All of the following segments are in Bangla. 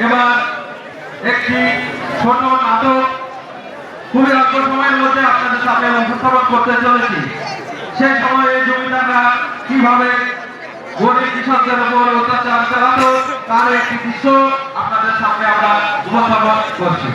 এবার একটি ছোট নাটক খুবই অল্প সময়ের মধ্যে আপনাদের সামনে উপস্থাপন করতে চলেছি। সেই সময়ে জমিদাররা কিভাবে গরিব কৃষকদের উপর অত্যাচার চালাতো তার একটি দৃশ্য আপনাদের সামনে আমরা উপস্থাপন করছি।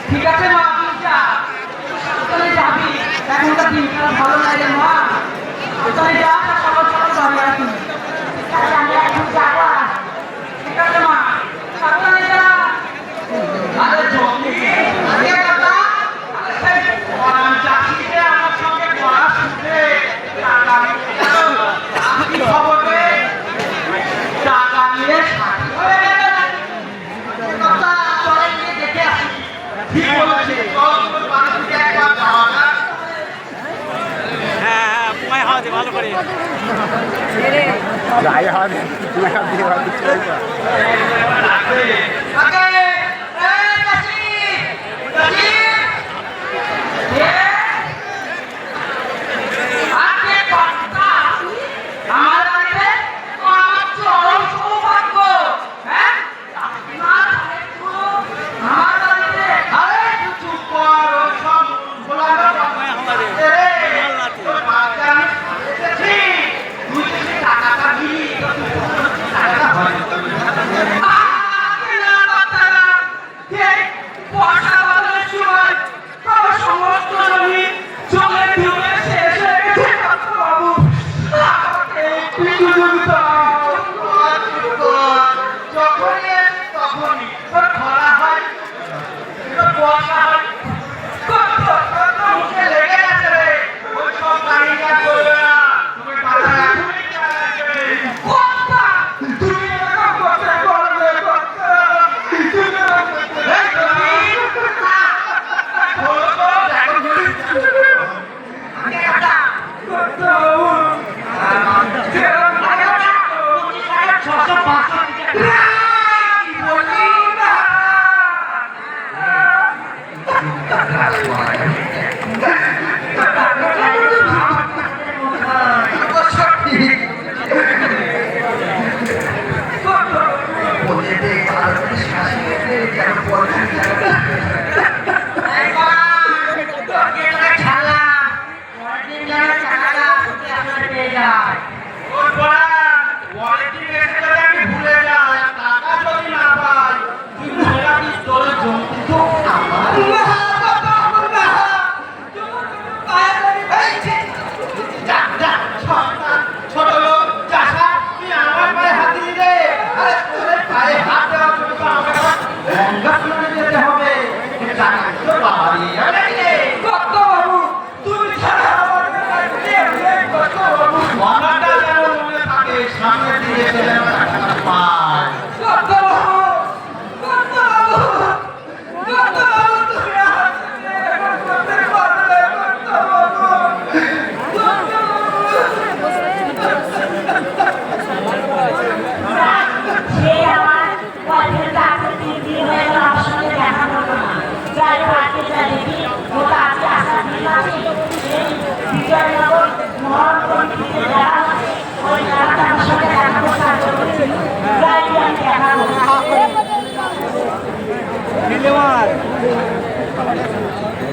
ঠিক আছে মা, তুই যাবি এখনকার দিনটা ভালো লাগে মা, তুই যা সকাল সকাল যাবি আর কি। ঠিক আছে মা, সকালে যা। আরে জমি আগে কথা সেই কোরআন চাষিতে আমার সঙ্গে পড়া শুনে কি খবর রে, টাকা নিয়ে সাথী হয়ে গেল কথা, চলে গিয়ে দেখে আসি। ঠিক বলেছি, ভালো করে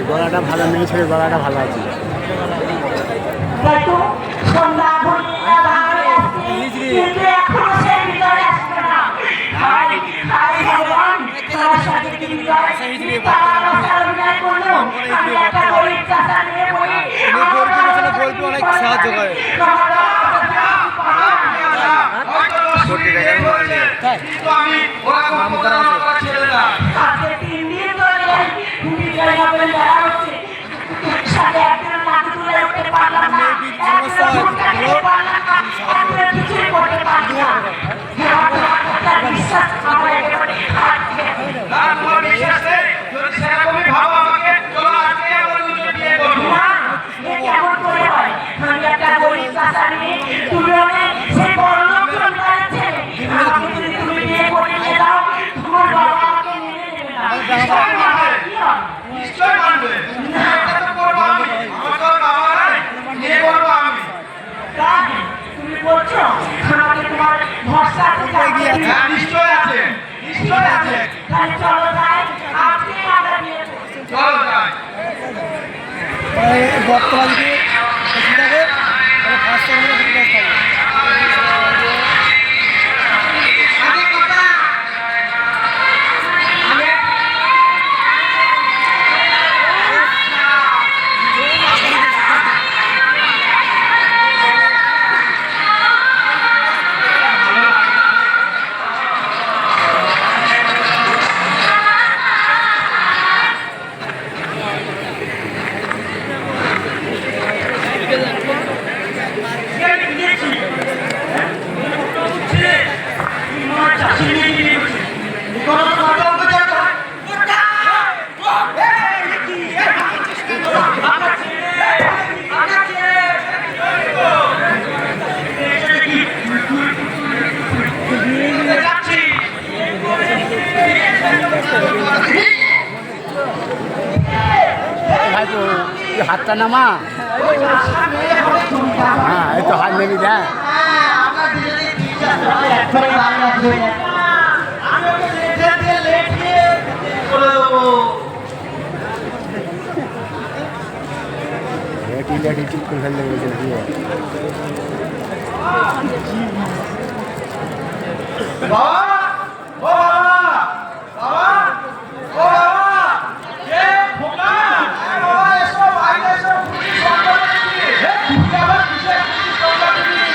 গলাটা ভালো, মেয়ে ছেলে গলাটা ভালো আছে। অনেক সাহায্য করে। সমস্যা হ্যাঁ, নিশ্চয় আছে, নিশ্চয় আছে। তাহলে চলো যাই, আজকে আমরা নিয়ে চলো যাই। বর্তমানে থাকে ফার্স্ট টাইম থাকবে আগে কথা ভাই তো হাতটা নামা হ্যাঁ এই তো হাত নেমে দেয় লেটি চুপ করে ফেললে বলছে দিয়ে বাবা, ও বাবা, বাবা, ও বাবা, কে খোকা? হ্যাঁ বাবা, এসো, বাইরে এসো, পুলিশ সংবাদ দিবি। তুমি আবার কিসের পুলিশ সংবাদ দিবি?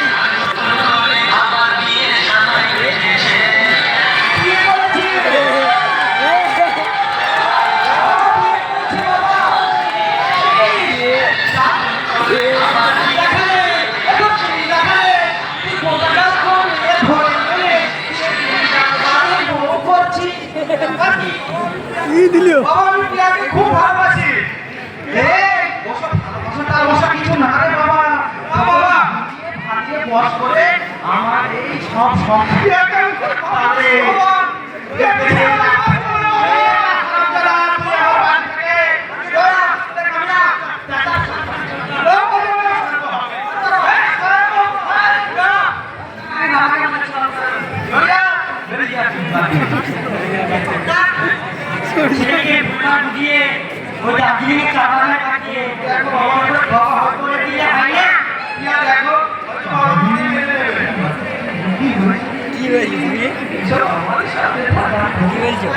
কি বলেছি? দিলিও বাবা, আমি প্রিয়াকে খুব ভালোবাসি। ওসব ভালোবাসাটা ওসব কিছু না রে বাবা। বাবা, ভাগিয়ে বস করে আমার এই সব সম্পত্তি আমি আরে বাবা, কি বলছো